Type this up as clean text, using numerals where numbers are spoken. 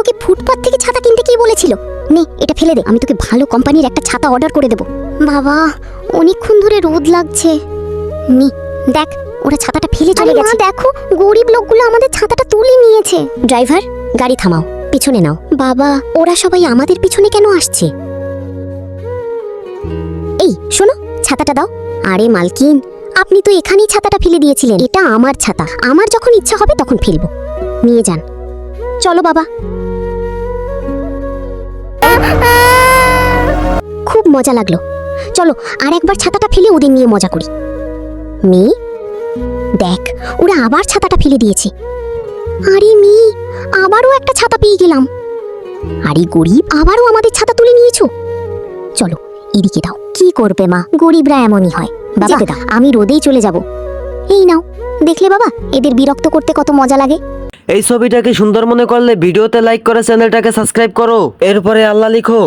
তোকে ফুটপাত থেকে ছাতা কিনতে কি বলেছিল? নে এটা ফেলে দে, আমি তোকে ভালো কোম্পানির একটা ছাতা অর্ডার করে দেব। বাবা অনেকক্ষণ ধরে রোদ লাগছে। নি দেখ ওরা ছাতাটা ফেলে চলে গেছে। দেখো গরিব লোকগুলো আমাদের ছাতাটা তুলে নিয়েছে। ড্রাইভার গাড়ি থামাও, পিছনে নাও। বাবা ওরা সবাই আমাদের পিছনে কেন আসছে? এই শোনো, ছাতাটা দাও। আরে মালকিন, আপনি তো এখানেই ছাতাটা ফেলে দিয়েছিলেন। এটা আমার ছাতা, আমার যখন ইচ্ছা হবে তখন ফেলবো। নিয়ে যান। চলো বাবা। খুব মজা লাগলো, চলো আর একবার ছাতাটা ফেলে ওদের নিয়ে মজা করি। মেয়ে দেখ, ওরা আবার ছাতাটা ফেলে দিয়েছে। আরে মেয়ে, আবারও একটা ছাতা পেয়ে গেলাম। আরে গরিব, আবারও আমাদের ছাতা তুলে নিয়েছো। চলো এদিকে দাও। কি করবে মা, গরিবরা এমনই হয়। বাবা দাও, আমি রোদেই চলে যাব। এই নাও, দেখলে বাবা এদের বিরক্ত করতে কত মজা লাগে। এই ছবিটাকে সুন্দর মনে করলে ভিডিওতে লাইক করে চ্যানেলটাকে সাবস্ক্রাইব করো, এরপরে আল্লাহ লিখো।